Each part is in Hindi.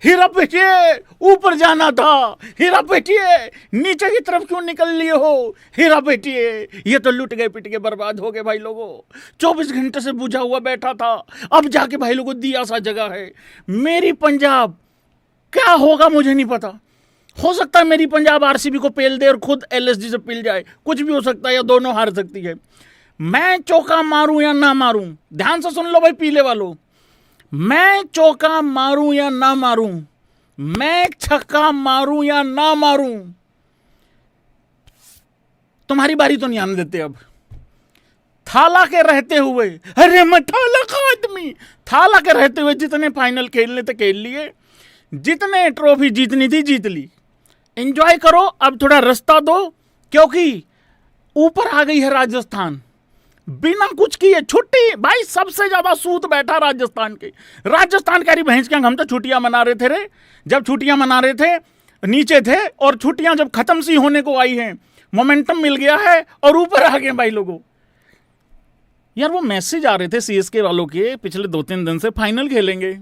हीरा पेटिए, ऊपर जाना था, हीरा पेटिए, नीचे की तरफ क्यों निकल लिए हो, हीरा पेटिए। ये तो लुट गए, पिट के बर्बाद हो गए भाई लोगों। 24 घंटे से बुझा हुआ बैठा था, अब जाके भाई लोगों दिया सा जगह है। मेरी पंजाब क्या होगा मुझे नहीं पता। हो सकता है मेरी पंजाब आरसीबी को पेल दे और खुद एलएसजी से पिल जाए, कुछ भी हो सकता है, या दोनों हार सकती है। मैं चौका मारूं या ना मारूं, ध्यान से सुन लो भाई पीले वालों, मैं चौका मारूं या ना मारूं, मैं छक्का मारूं या ना मारूं, तुम्हारी बारी तो नहीं आने देते। अब थाला के रहते हुए, अरे मैं थाला का आदमी, थाला के रहते हुए जितने फाइनल खेलने थे खेल लिए, जितने ट्रॉफी जीतनी थी जीत ली। एंजॉय करो, अब थोड़ा रास्ता दो, क्योंकि ऊपर आ गई है राजस्थान। बिना कुछ किए छुट्टी, भाई सबसे ज्यादा सूत बैठा राजस्थान के। राजस्थान कह रही भैंस के हम तो छुट्टियां मना रहे थे रे, जब छुट्टियां मना रहे थे नीचे थे, और छुट्टियां जब खत्म सी होने को आई हैं, मोमेंटम मिल गया है और ऊपर आ गए भाई लोगों। यार वो मैसेज आ रहे थे सीएसके वालों के पिछले 2-3 दिन से, फाइनल खेलेंगे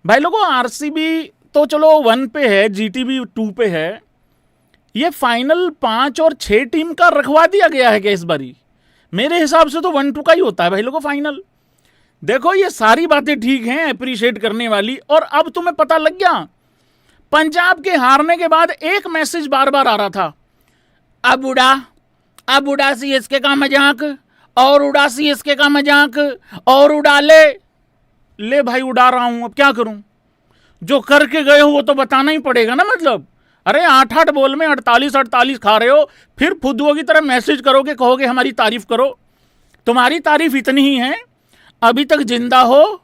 भाई लोगों। आरसीबी तो चलो 1 पे है, जीटीबी 2 पे है, ये फाइनल 5 और 6 टीम का रखवा दिया गया है क्या इस बारी? मेरे हिसाब से तो 1-2 का ही होता है भाई लोगों फाइनल। देखो ये सारी बातें ठीक हैं, अप्रिशिएट करने वाली। और अब तुम्हें पता लग गया, पंजाब के हारने के बाद एक मैसेज बार बार आ रहा था, अब उड़ा सीएसके का मजाक, और उड़ा सीएसके का मजाक, और उड़ा ले भाई उड़ा रहा हूं, अब क्या करूं? जो करके गए हो वो तो बताना ही पड़ेगा ना। मतलब अरे 8-8 बॉल में 48 खा रहे हो, फिर फुद्दुओं की तरह मैसेज करोगे, कहोगे हमारी तारीफ करो। तुम्हारी तारीफ इतनी ही है, अभी तक जिंदा हो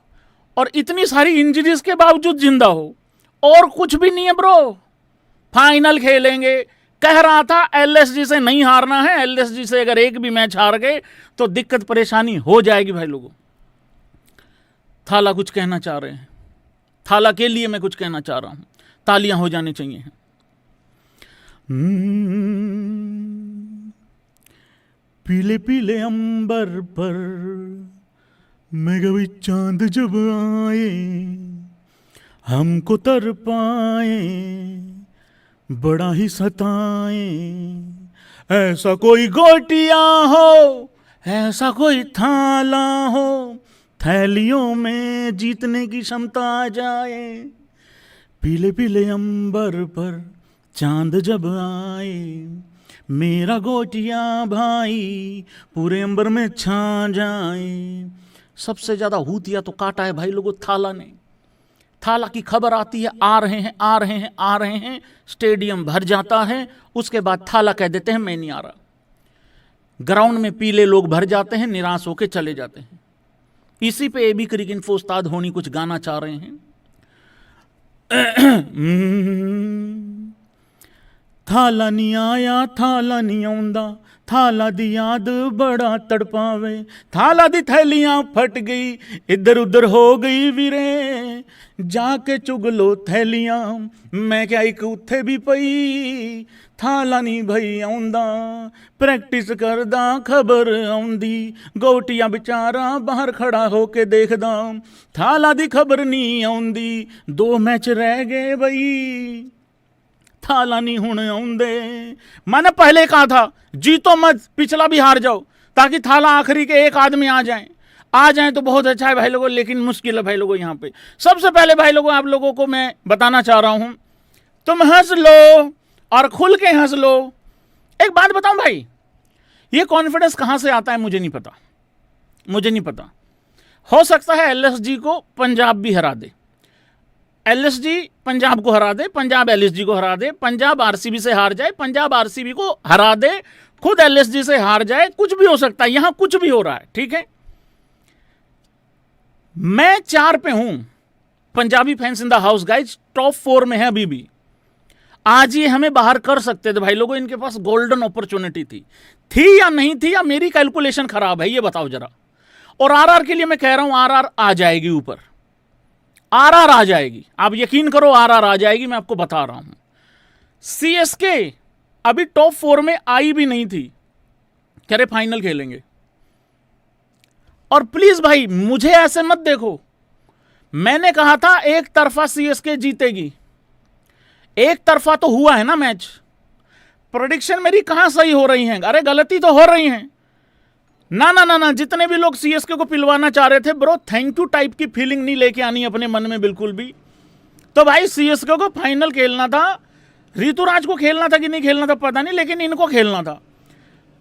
और इतनी सारी इंजरीज के बावजूद जिंदा हो, और कुछ भी नहीं है ब्रो। फाइनल खेलेंगे, कह रहा था एलएसजी से नहीं हारना है, एलएसजी से अगर एक भी मैच हार गए तो दिक्कत परेशानी हो जाएगी भाई लोगों। थाला कुछ कहना चाह रहे हैं, थाला के लिए मैं कुछ कहना चाह रहा हूं, तालियां हो जानी चाहिए। पीले पीले अंबर पर मेघवी चांद जब आए, हमको तर पाए बड़ा ही सताए, ऐसा कोई गोटिया हो, ऐसा कोई थाला हो, थैलियों में जीतने की क्षमता आ जाए। पीले पीले अंबर पर चांद जब आए, मेरा गोटिया भाई पूरे अंबर में छा जाए। सबसे ज्यादा हूतिया तो काटा है भाई लोगों थाला ने। थाला की खबर आती है आ रहे हैं आ रहे हैं आ रहे हैं, स्टेडियम भर जाता है, उसके बाद थाला कह देते हैं मैं नहीं आ रहा। ग्राउंड में पीले लोग भर जाते हैं, निराश होकर चले जाते हैं। इसी पे एबी क्रिक इन्फो उस्ताद होनी कुछ गाना चाह रहे हैं। थाला नहीं आया, थाला नहीं आउंदा, थाला दी याद बड़ा तड़पावे, थाला दी थैलियां फट गई, इधर उधर हो गई वीरे, जाके चुग लो थैलियां, मैं क्या एक उत्थे भी पई, थाला नहीं भई आउंदा, प्रैक्टिस करदा खबर आउंदी, गोटियां बेचारा बाहर खड़ा होके देखदा, थाला दी खबर नहीं आउंदी, 2 मैच रह गए बई, थाला नहीं हुण आउंदे। मैंने पहले कहा था जीतो मत, पिछला भी हार जाओ, ताकि थाला आखिरी के एक आदमी आ जाएं तो बहुत अच्छा है भाई लोगों, लेकिन मुश्किल है भाई लोगों। यहाँ पे सबसे पहले भाई लोगों आप लोगों को मैं बताना चाह रहा हूं, तुम हंस लो और खुल के हंस लो। एक बात बताऊं भाई, ये कॉन्फिडेंस कहां से आता है मुझे नहीं पता। हो सकता है एलएसजी को पंजाब भी हरा दे, एलएसजी पंजाब को हरा दे, पंजाब एलएसजी को हरा दे, पंजाब आरसीबी से हार जाए, पंजाब आरसीबी को हरा दे, खुद एलएसजी से हार जाए, कुछ भी हो सकता है, यहां कुछ भी हो रहा है, ठीक है। मैं 4 पे हूं, Punjabi fans in the house guys top 4 में है अभी भी। आज ये हमें बाहर कर सकते थे भाई लोगों, इनके पास गोल्डन अपॉर्चुनिटी थी या नहीं थी, या मेरी कैलकुलेशन खराब है, ये बताओ जरा। और आरआर के लिए मैं कह रहा हूं आरआर आ जाएगी ऊपर, आरआर आ जाएगी, आप यकीन करो आरआर आ जाएगी, मैं आपको बता रहा हूं। सीएसके अभी टॉप 4 में आई भी नहीं थी, कह रहे फाइनल खेलेंगे। और प्लीज भाई मुझे ऐसे मत देखो, मैंने कहा था एक तरफा सीएसके जीतेगी, एक तरफा तो हुआ है ना मैच। प्रेडिक्शन मेरी कहां सही हो रही हैं? अरे गलती तो हो रही हैं। ना ना ना ना, जितने भी लोग सीएसके को पिलवाना चाह रहे थे, ब्रो थैंक यू टाइप की फीलिंग नहीं लेके आनी अपने मन में बिल्कुल भी। तो भाई सीएसके को फाइनल खेलना था, ऋतुराज को खेलना था कि नहीं खेलना था पता नहीं, लेकिन इनको खेलना था।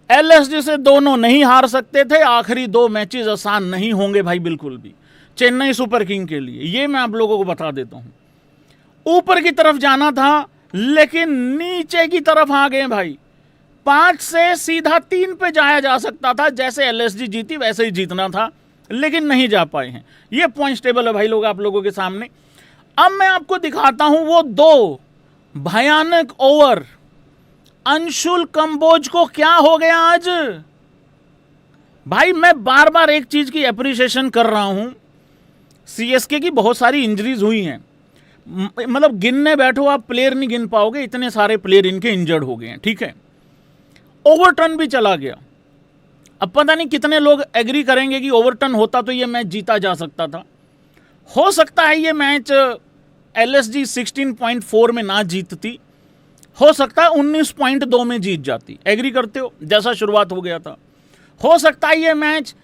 एलएसजी से दोनों नहीं हार सकते थे। आखिरी 2 मैचेस आसान नहीं होंगे भाई बिल्कुल भी चेन्नई सुपर किंग के लिए, ये मैं आप लोगों को बता देता हूं। ऊपर की तरफ जाना था लेकिन नीचे की तरफ आ गए भाई। 5 से सीधा 3 पे जाया जा सकता था, जैसे एलएसजी जीती वैसे ही जीतना था, लेकिन नहीं जा पाए हैं। ये पॉइंट्स टेबल है भाई लोग आप लोगों के सामने। अब मैं आपको दिखाता हूं वो 2 भयानक ओवर। अंशुल कंबोज को क्या हो गया आज भाई? मैं बार बार एक चीज की एप्रिसिएशन कर रहा हूं, सीएसके की बहुत सारी इंजरीज हुई हैं। मतलब गिनने बैठो आप प्लेयर नहीं गिन पाओगे, इतने सारे प्लेयर इनके इंजर्ड हो गए हैं, ठीक है। ओवरटर्न भी चला गया। अब पता नहीं कितने लोग एग्री करेंगे कि ओवरटर्न होता तो ये मैच जीता जा सकता था। हो सकता है ये मैच एलएसजी 16.4 में ना जीतती, हो सकता है 19.2 में जीत जाती। एग्री करते हो? जैसा शुरुआत हो गया था। हो सकता है ये मैच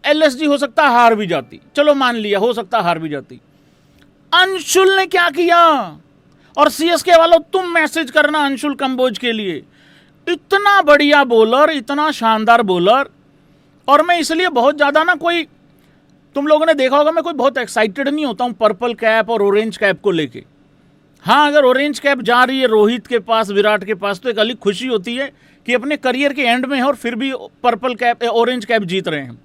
एलएसजी हो सकता है हार भी जाती, चलो मान लिया हो सकता है हार भी जाती। अंशुल ने क्या किया? और सीएसके वालों तुम मैसेज करना अंशुल कंबोज के लिए, इतना बढ़िया बॉलर, इतना शानदार बॉलर। और मैं इसलिए बहुत ज्यादा ना, कोई तुम लोगों ने देखा होगा मैं कोई बहुत एक्साइटेड नहीं होता हूं पर्पल कैप और ऑरेंज कैप को लेके। हाँ, अगर ऑरेंज कैप जा रही है रोहित के पास, विराट के पास, तो एक अलग खुशी होती है कि अपने करियर के एंड में है और फिर भी पर्पल कैप ऑरेंज कैप जीत रहे हैं।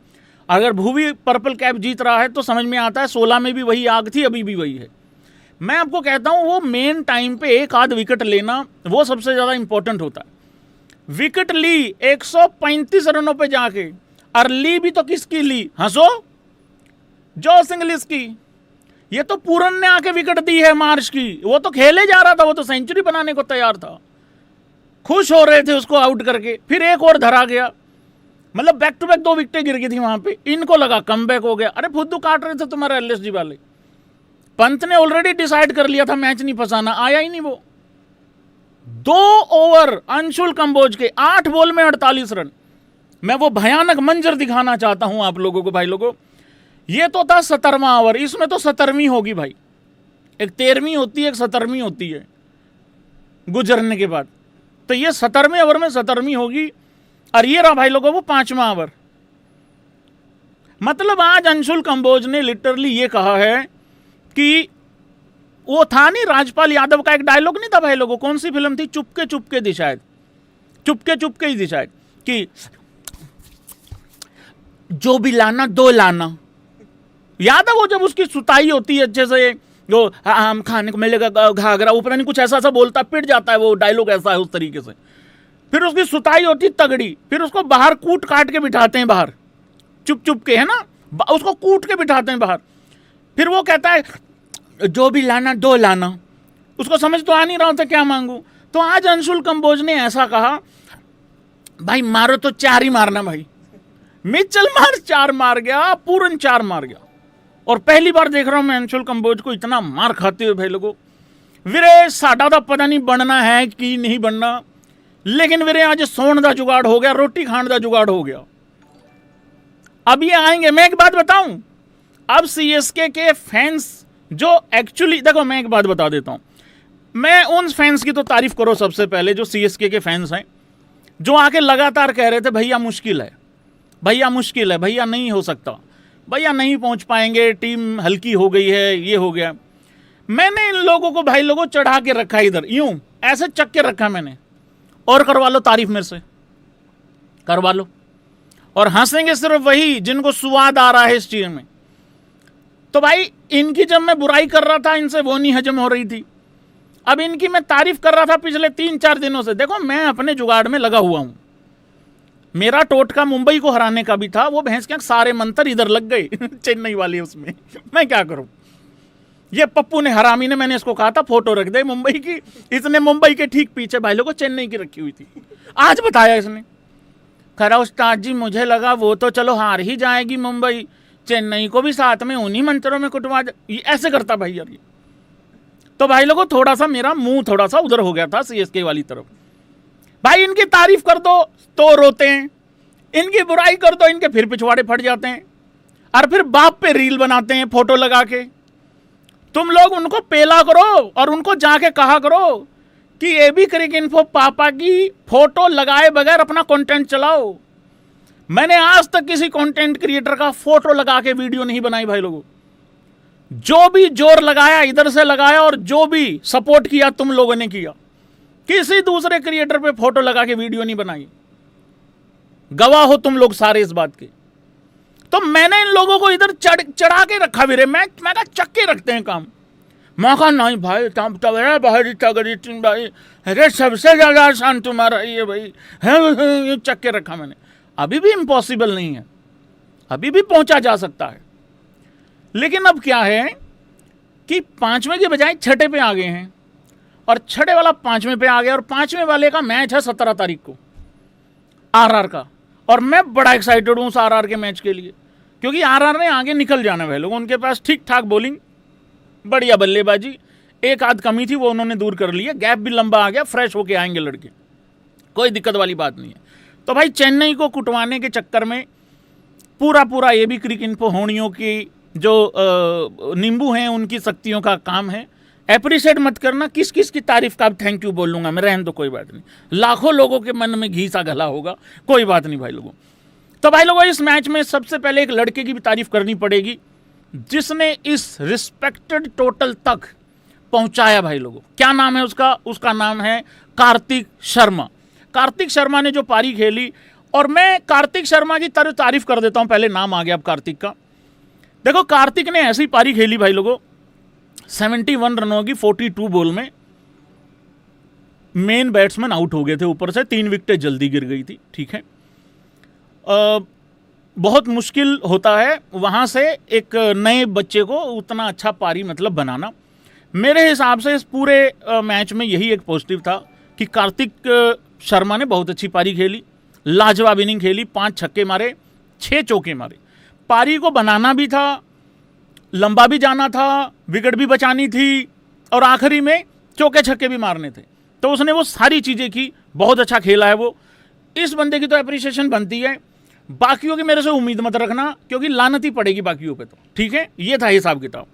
अगर भुवी पर्पल कैप जीत रहा है तो समझ में आता है 16 में भी वही आग थी, अभी भी वही है। मैं आपको कहता हूं वो मेन टाइम पे एक आध विकेट लेना वो सबसे ज्यादा इंपॉर्टेंट होता है। विकेट ली 135 रनों पे जाके, और ली भी तो किसकी ली? हंसो, जॉस इंग्लिश की। ये तो पूरन ने आके विकेट दी है मार्च की, वो तो खेले जा रहा था, वो तो सेंचुरी बनाने को तैयार था। खुश हो रहे थे उसको आउट करके, फिर एक और धरा गया। मतलब बैक टू बैक 2 विकेटें गिर गई थी वहां पे। इनको लगा कमबैक हो गया। अरे फुद्दू काट रहे थे तुम्हारे एलएसजी वाले। पंत ने ऑलरेडी डिसाइड कर लिया था मैच नहीं फंसाना, आया ही नहीं वो। 2 ओवर अंशुल कंबोज के, 8 बॉल में 48 रन। मैं वो भयानक मंजर दिखाना चाहता हूं आप लोगों को भाई लोगों। ये तो था 17वां ओवर, इसमें तो 17वीं होगी भाई। एक 13वीं होती है, एक 17वीं होती है गुजरने के बाद। तो ये 17वें ओवर में 17वीं होगी। और ये रहा भाई लोगों वो 5वां ओवर। मतलब आज अंशुल कंबोज ने लिटरली ये कहा है कि वो था नहीं, राजपाल यादव का एक डायलॉग नहीं था भाई लोगों, कौन सी फिल्म थी? चुपके चुपके थी शायद, चुपके चुपके ही थी शायद, कि जो भी लाना 2 लाना। याद है वो जब उसकी सुताई होती है अच्छे से, जो हम खाने को मिलेगा घाघरा, ऊपर नहीं कुछ ऐसा ऐसा बोलता, पिट जाता है वो डायलॉग, ऐसा है उस तरीके से। फिर उसकी सुताई होती तगड़ी, फिर उसको बाहर कूट काट के बिठाते हैं बाहर, चुप चुप के, है ना, उसको कूट के बिठाते हैं बाहर। फिर वो कहता है जो भी लाना 2 लाना। उसको समझ तो आ नहीं रहा था क्या मांगू। तो आज अंशुल कंबोज ने ऐसा कहा, भाई मारो तो 4 ही मारना भाई। मिचेल मार्श 4 मार गया, पूरन 4 मार गया। और पहली बार देख रहा हूं मैं अंशुल कंबोज को इतना मार खाते हुए भाई लोगों। वीरे साडा तो पता नहीं बनना है कि नहीं बनना, लेकिन वीरे आज सोन का जुगाड़ हो गया, रोटी खाने का जुगाड़ हो गया। अब ये आएंगे। मैं एक बात बताऊं, अब सीएसके के फैंस जो एक्चुअली, देखो मैं एक बात बता देता हूं, मैं उन फैंस की तो तारीफ करो सबसे पहले जो सीएसके के फैंस हैं, जो आके लगातार कह रहे थे भैया मुश्किल है, भैया मुश्किल है, भैया नहीं हो सकता, भैया नहीं पहुंच पाएंगे, टीम हल्की हो गई है, ये हो गया। मैंने इन लोगों को भाई लोगों चढ़ा के रखा, इधर यूं ऐसे चक के रखा मैंने। और करवा लो तारीफ मेरे से, करवा लो। और हंसेंगे सिर्फ वही जिनको स्वाद आ रहा है इस चीज में। तो भाई इनकी जब मैं बुराई कर रहा था, इनसे वो नहीं हजम हो रही थी। अब इनकी मैं तारीफ कर रहा था पिछले 3-4 दिनों से। देखो मैं अपने जुगाड़ में लगा हुआ हूं। मेरा टोटका मुंबई को हराने का भी था, वो भैंस के सारे मंत्र इधर लग गए चेन्नई वाली उसमें। मैं क्या करूं? ये पप्पू ने, हरामी ने, मैंने इसको कहा था फोटो रख दे मुंबई की, इसने मुंबई के ठीक पीछे भाई लोगों चेन्नई की रखी हुई थी। आज बताया इसने, खरा उस्ताद जी मुझे लगा वो तो चलो हार ही जाएगी मुंबई, चेन्नई को भी साथ में उन्हीं मंत्रों में कुटवा ये ऐसे करता भाई यार ये। तो भाई लोगों थोड़ा सा मेरा मुंह थोड़ा सा उधर हो गया था सीएसके वाली तरफ। भाई इनकी तारीफ कर दो तो रोते हैं, इनकी बुराई कर दो इनके फिर पिछवाड़े फट जाते हैं, और फिर बाप पे रील बनाते हैं फोटो लगा के। तुम लोग उनको पेला करो और उनको जाके कहा करो कि एबी क्रिक इन्फो पापा की फोटो लगाए बगैर अपना कंटेंट चलाओ। मैंने आज तक किसी कंटेंट क्रिएटर का फोटो लगा के वीडियो नहीं बनाई भाई लोगों। जो भी जोर लगाया इधर से लगाया, और जो भी सपोर्ट किया तुम लोगों ने किया। किसी दूसरे क्रिएटर पे फोटो लगा के वीडियो नहीं बनाई, गवाह हो तुम लोग सारे इस बात के। तो मैंने इन लोगों को इधर चढ़ा के रखा भी रे, मैं कहा चक्के रखते हैं काम। मैं कहा नहीं भाई भाई, अरे सबसे ज्यादा आसान तुम्हारा ये भाई है, चक्के रखा मैंने। अभी भी इम्पॉसिबल नहीं है, अभी भी पहुंचा जा सकता है। लेकिन अब क्या है कि 5वें के बजाय 6ठे पे आ गए हैं, और 6ठे वाला 5वें पे आ गया, और 5वें वाले का मैच है 17 तारीख को आरआर का। और मैं बड़ा एक्साइटेड हूं उस आरआर के मैच के लिए, क्योंकि आरआर ने आगे निकल जाना है लोग। उनके पास ठीक ठाक बॉलिंग, बढ़िया बल्लेबाजी, एक आध कमी थी वो उन्होंने दूर कर ली है, गैप भी लंबा आ गया, फ्रेश होके आएंगे लड़के, कोई दिक्कत वाली बात नहीं है। तो भाई चेन्नई को कुटवाने के चक्कर में पूरा ये भी क्रिक इन्फो होनियों की जो नींबू हैं उनकी शक्तियों का काम है। एप्रिशिएट मत करना, किस किस की तारीफ का अब थैंक यू बोल लूंगा मैं, रहने दो कोई बात नहीं। लाखों लोगों के मन में घी सा घला होगा, कोई बात नहीं भाई लोगों। तो भाई लोगों इस मैच में सबसे पहले एक लड़के की भी तारीफ करनी पड़ेगी जिसने इस रिस्पेक्टेड टोटल तक पहुंचाया भाई लोगों। क्या नाम है उसका? उसका नाम है कार्तिक शर्मा। कार्तिक शर्मा ने जो पारी खेली, और मैं कार्तिक शर्मा की तारीफ कर देता हूं, पहले नाम आ गया अब कार्तिक का। देखो कार्तिक ने ऐसी पारी खेली भाई लोगों, 71 रनों की 42 बॉल में मेन बैट्समैन आउट हो गए थे, ऊपर से 3 विकेटें जल्दी गिर गई थी, ठीक है। बहुत मुश्किल होता है वहां से एक नए बच्चे को उतना अच्छा पारी मतलब बनाना। मेरे हिसाब से इस पूरे मैच में यही एक पॉजिटिव था कि कार्तिक शर्मा ने बहुत अच्छी पारी खेली, लाजवाब इनिंग खेली, 5 छक्के मारे, 6 चौके मारे। पारी को बनाना भी था, लंबा भी जाना था, विकेट भी बचानी थी, और आखिरी में चौके छक्के भी मारने थे। तो उसने वो सारी चीज़ें की, बहुत अच्छा खेला है वो। इस बंदे की तो एप्रिसिएशन बनती है, बाकियों की मेरे से उम्मीद मत रखना, क्योंकि लानत ही पड़ेगी बाकियों पे तो, ठीक है। ये था हिसाब किताब।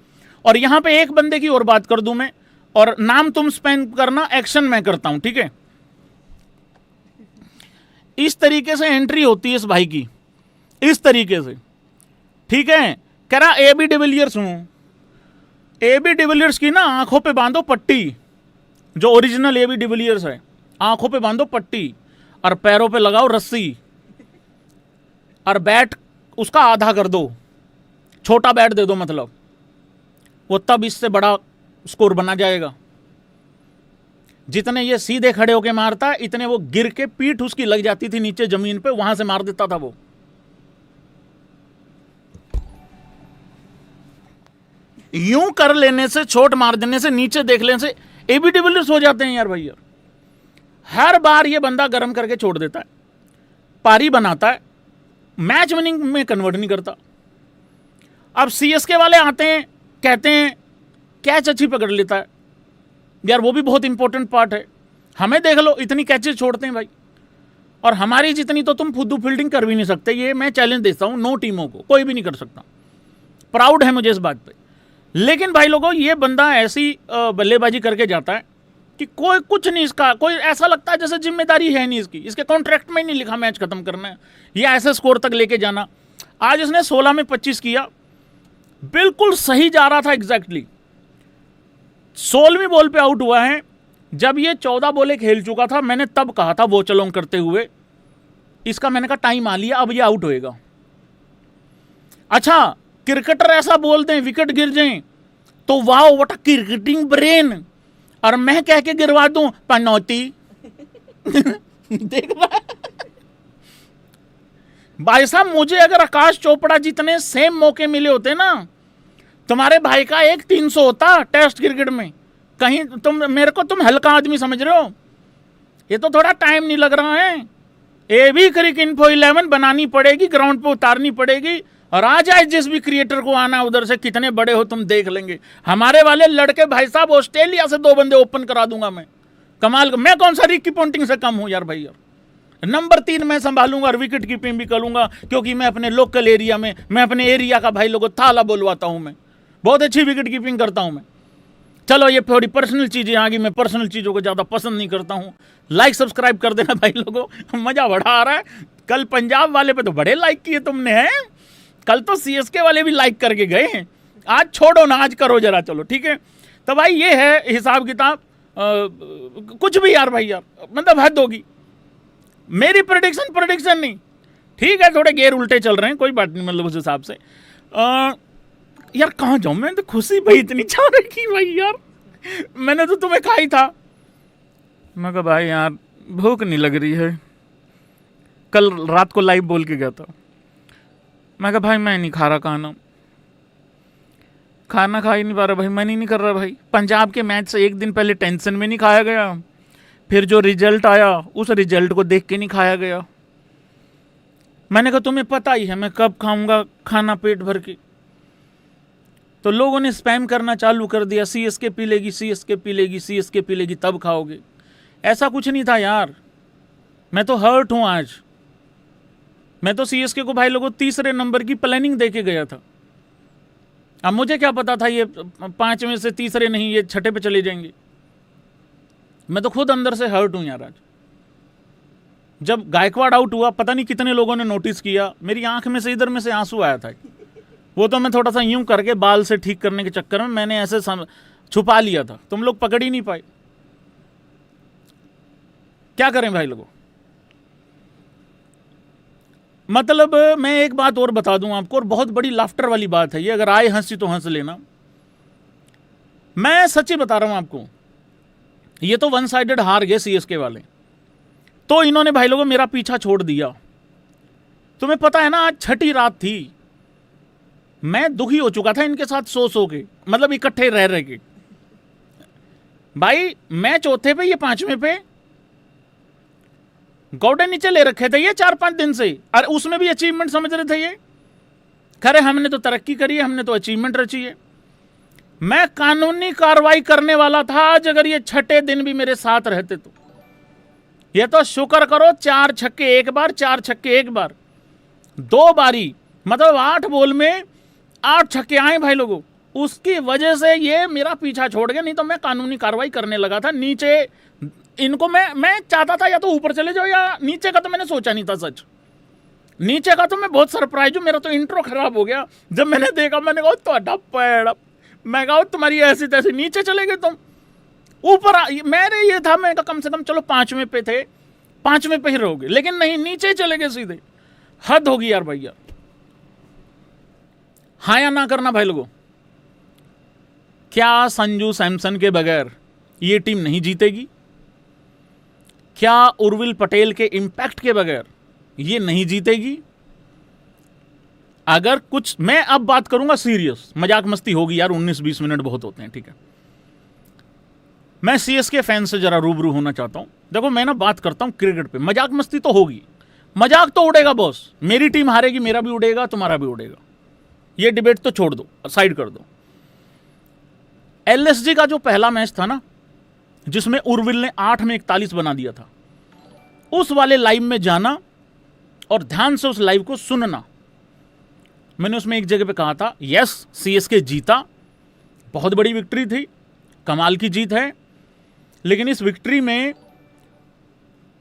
और यहाँ पे एक बंदे की और बात कर दूं मैं, और नाम तुम स्पेन करना, एक्शन मैं करता हूं, ठीक है। इस तरीके से एंट्री होती है इस भाई की, इस तरीके से, ठीक है। कह रहा एबी डिविलियर्स हूं। एबी डिविलियर्स की ना आंखों पे बांधो पट्टी, जो ओरिजिनल एबी डिविलियर्स है, आंखों पे बांधो पट्टी और पैरों पे लगाओ रस्सी, और बैट उसका आधा कर दो, छोटा बैट दे दो, मतलब वो तब इससे बड़ा स्कोर बना जाएगा। जितने ये सीधे खड़े होके मारता है, इतने वो गिर के पीठ उसकी लग जाती थी नीचे जमीन पे, वहां से मार देता था वो। यूं कर लेने से, चोट मार देने से, नीचे देख लेने से एबी डिविलियर्स हो जाते हैं यार भैया। हर बार ये बंदा गर्म करके छोड़ देता है, पारी बनाता है, मैच विनिंग में कन्वर्ट नहीं करता। अब सीएसके वाले आते हैं, कहते हैं कैच अच्छी पकड़ लेता है यार, वो भी बहुत इंपॉर्टेंट पार्ट है। हमें देख लो, इतनी कैचेस छोड़ते हैं भाई, और हमारी जितनी तो तुम फुद्दू फील्डिंग कर भी नहीं सकते। ये मैं चैलेंज देता हूं 9 टीमों को, कोई भी नहीं कर सकता। प्राउड है मुझे इस बात पे। लेकिन भाई लोगों, ये बंदा ऐसी बल्लेबाजी करके जाता है कि कोई कुछ नहीं इसका, कोई ऐसा लगता है जैसे जिम्मेदारी है नहीं इसकी, इसके कॉन्ट्रैक्ट में नहीं लिखा मैच खत्म करना है या ऐसे स्कोर तक लेके जाना। आज इसने 16 में 25 किया, बिल्कुल सही जा रहा था एग्जैक्टली। 16वीं बॉल पे आउट हुआ है। जब ये 14 बॉलें खेल चुका था, मैंने तब कहा था वो चलोंग करते हुए, इसका मैंने कहा टाइम आ लिया, अब ये आउट होएगा। अच्छा, क्रिकेटर ऐसा बोलते हैं विकेट गिर जाए तो वाह व्हाट अ क्रिकेटिंग ब्रेन, और मैं कह के गिरवा दूं पनौती। देख रहा भाई साहब, मुझे अगर आकाश चोपड़ा जितने सेम मौके मिले होते ना, तुम्हारे भाई का एक 300 होता टेस्ट क्रिकेट में। कहीं तुम मेरे को तुम हल्का आदमी समझ रहे हो? ये तो थोड़ा टाइम नहीं लग रहा है। एबी क्रिक इन्फो 11 बनानी पड़ेगी, ग्राउंड पे उतारनी पड़ेगी, और आ जाए जिस भी क्रिएटर को आना उधर से, कितने बड़े हो तुम देख लेंगे। हमारे वाले लड़के भाई साहब ऑस्ट्रेलिया से 2 बंदे ओपन करा दूंगा मैं, कमाल। मैं कौन सा रिकी पॉन्टिंग से कम हूं यार भाई यार। नंबर 3 मैं संभालूंगा और विकेट कीपिंग भी करूंगा, क्योंकि मैं अपने लोकल एरिया में, मैं अपने एरिया का भाई लोगों थाला बोलवाता हूं। मैं बहुत अच्छी विकेट कीपिंग करता हूं मैं। चलो ये थोड़ी पर्सनल चीजें आ गई, मैं पर्सनल चीजों को ज्यादा पसंद नहीं करता हूं। लाइक सब्सक्राइब कर देना भाई लोगों, मजा बड़ा आ रहा है। कल पंजाब वाले पे तो बड़े लाइक किए तुमने, हैं? कल तो सीएसके वाले भी लाइक करके गए हैं। आज छोड़ो ना, आज करो जरा, चलो ठीक है। तो भाई ये है हिसाब किताब। कुछ भी यार भाई यार, मतलब हद होगी। मेरी प्रेडिक्शन नहीं, ठीक है, थोड़े गेयर उल्टे चल रहे हैं, कोई बात नहीं, मतलब उस हिसाब से। यार कहाँ जाऊं मैं, तो खुशी भाई इतनी चाह रही भाई यार। मैंने तो तुम्हें खाई था, मैं कहा भाई यार भूख नहीं लग रही है। कल रात को लाइव बोल के गया था, मैं कहा भाई मैं नहीं खा रहा खाना खा ही नहीं पा रहा भाई, मन ही नहीं कर रहा भाई। पंजाब के मैच से एक दिन पहले टेंशन में नहीं खाया गया, फिर जो रिजल्ट आया उस रिजल्ट को देख के नहीं खाया गया। मैंने कहा तुम्हें पता ही है मैं कब खाऊंगा खाना पेट भर के। तो लोगों ने स्पैम करना चालू कर दिया, सीएसके पी लेगी, सीएसके पी लेगी, सीएसके पी लेगी तब खाओगे। ऐसा कुछ नहीं था यार, मैं तो हर्ट हूं आज। मैं तो सीएसके को भाई लोगों 3रे नंबर की प्लानिंग देके गया था। अब मुझे क्या पता था ये 5 में से 3रे नहीं, ये 6ठे पे चले जाएंगे। मैं तो खुद अंदर से हर्ट हूं यार आज। जब गायकवाड़ आउट हुआ, पता नहीं कितने लोगों ने नोटिस किया, मेरी आंख में से इधर में से आंसू आया था। वो तो मैं थोड़ा सा यूं करके बाल से ठीक करने के चक्कर में मैंने ऐसे छुपा लिया था, तुम लोग पकड़ ही नहीं पाए। क्या करें भाई लोगों। मतलब मैं एक बात और बता दूं आपको, और बहुत बड़ी लाफ्टर वाली बात है ये, अगर आए हंसी तो हंस लेना। मैं सच्ची बता रहा हूं आपको, ये तो 1 साइडेड हार गए सीएसके वाले, तो इन्होंने भाई लोगों मेरा पीछा छोड़ दिया। तुम्हें पता है ना, आज 6ठी रात थी, मैं दुखी हो चुका था इनके साथ सो के, मतलब इकट्ठे रह के। भाई मैं 4थे पे, ये 5वें पे। गोल्डन नीचे ले रखे थे ये 4-5 दिन से, और उसमें भी अचीवमेंट समझ रहे थे ये। खैर हमने तो तरक्की करी है, हमने तो अचीवमेंट रची है। मैं कानूनी कार्रवाई करने वाला था आज, अगर ये 6ठे दिन भी मेरे साथ रहते तो। ये तो शुक्र करो 4 छक्के 1 बार, 4 छक्के 1 बार, 2 बारी, मतलब 8 बॉल में 8 छक्के आए भाई लोगों। उसकी वजह से ये मेरा पीछा छोड़ गया, नहीं तो मैं कानूनी कार्रवाई करने लगा था। नीचे इनको मैं चाहता था या तो ऊपर चले जाओ, या नीचे का तो मैंने सोचा नहीं था। सच नीचे का तो मैं बहुत सरप्राइज हूं। मेरा तो इंट्रो खराब हो गया जब मैंने देखा, मैंने कहा तो पैड़, मैं कहा तुम्हारी ऐसी तैसी, नीचे चले गए तुम। ऊपर मेरे ये था, मैं कम से कम चलो 5वें पे थे, 5वें पे ही रहोगे, लेकिन नहीं, नीचे चले गए सीधे। हद होगी यार भैया। हाँ या ना करना भाई लोगों। क्या संजू सैमसन के बगैर ये टीम नहीं जीतेगी? क्या उर्विल पटेल के इंपैक्ट के बगैर ये नहीं जीतेगी? अगर कुछ, मैं अब बात करूंगा सीरियस, मजाक मस्ती होगी यार, 19-20 मिनट बहुत होते हैं, ठीक है। मैं सीएसके फैन से जरा रूबरू होना चाहता हूं। देखो मैं ना बात करता हूं क्रिकेट पे, मजाक मस्ती तो होगी, मजाक तो उड़ेगा बॉस। मेरी टीम हारेगी, मेरा भी उड़ेगा, तुम्हारा भी उड़ेगा। ये डिबेट तो छोड़ दो, साइड कर दो। एलएसजी का जो पहला मैच था ना, जिसमें उर्विल ने 8 में 41 बना दिया था, उस वाले लाइव में जाना और ध्यान से उस लाइव को सुनना। मैंने उसमें एक जगह पे कहा था, यस सीएसके जीता, बहुत बड़ी विक्ट्री थी, कमाल की जीत है, लेकिन इस विक्ट्री में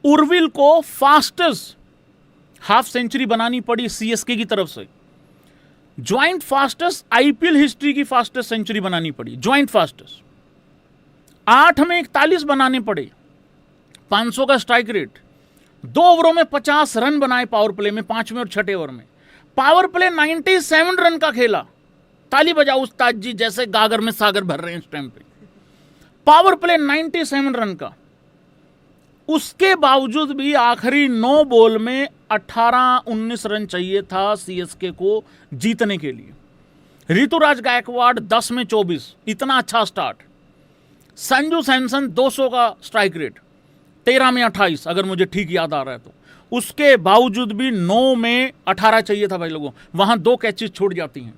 उर्विल को फास्टेस्ट हाफ सेंचुरी बनानी पड़ी सीएसके की तरफ से। ज्वाइंट फास्टेस्ट, आईपीएल हिस्ट्री की फास्टेस्ट सेंचुरी बनानी पड़ी, ज्वाइंट फास्टेस्ट। 8 में 41 बनाने पड़े, 500 का स्ट्राइक रेट, 2 ओवरों में 50 रन बनाए पावर प्ले में, 5वें और 6ठे ओवर में। पावर प्ले 97 रन का खेला। ताली बजाओ उस्ताद जी, जैसे गागर में सागर भर रहे हैं इस टाइम पे। पावर प्ले 97 रन का। उसके बावजूद भी आखिरी 9 बॉल में 18-19 रन चाहिए था सीएसके को जीतने के लिए। ऋतुराज गायकवाड़ 10 में 24, इतना अच्छा स्टार्ट। संजू सैमसन 200 का स्ट्राइक रेट, 13 में 28, अगर मुझे ठीक याद आ रहा है तो। उसके बावजूद भी 9 में 18 चाहिए था भाई लोगों, वहां 2 कैचेस छूट जाती हैं।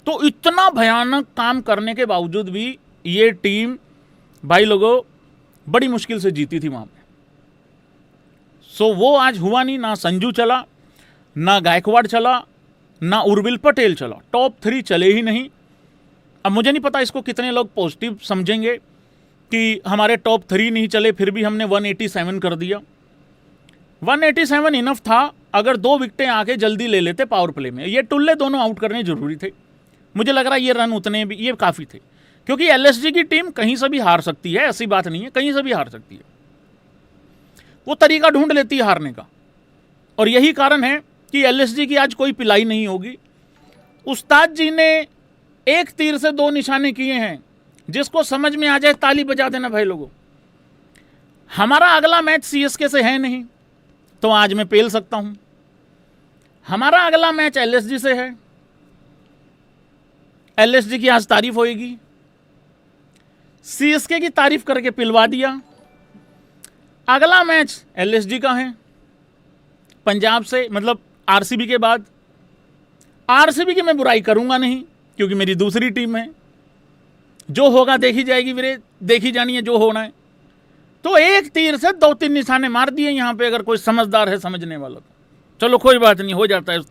तो इतना भयानक काम करने के बावजूद भी ये टीम भाई लोगों बड़ी मुश्किल से जीती थी वहां पे। सो वो आज हुआ नहीं, ना संजू चला, ना गायकवाड़ चला, ना उर्विल पटेल चला, टॉप 3 चले ही नहीं। अब मुझे नहीं पता इसको कितने लोग पॉजिटिव समझेंगे कि हमारे टॉप 3 नहीं चले फिर भी हमने 187 कर दिया। 187 इनफ था अगर 2 विकेटें आके जल्दी ले लेते पावर प्ले में। ये टुल्ले दोनों आउट करने जरूरी थे। मुझे लग रहा है ये रन उतने भी ये काफ़ी थे, क्योंकि एलएसजी की टीम कहीं से भी हार सकती है, ऐसी बात नहीं है, कहीं से भी हार सकती है, वो तरीका ढूंढ लेती है हारने का। और यही कारण है कि एलएसजी की आज कोई पिलाई नहीं होगी। उस्ताद जी ने एक तीर से 2 निशाने किए हैं, जिसको समझ में आ जाए ताली बजा देना भाई लोगों। हमारा अगला मैच सीएसके से है नहीं, तो आज मैं पेल सकता हूं। हमारा अगला मैच एलएसजी से है, एलएसजी की आज तारीफ होएगी। सीएसके की तारीफ करके पिलवा दिया। अगला मैच एलएसजी का है पंजाब से, मतलब आरसीबी के बाद। आरसीबी की मैं बुराई करूंगा नहीं, क्योंकि मेरी दूसरी टीम है, जो होगा देखी जाएगी वीरे, देखी जानी है जो होना है। तो एक तीर से 2-3 निशाने मार दिए यहां पे, अगर कोई समझदार है समझने वाला तो। चलो कोई बात नहीं, हो जाता है उस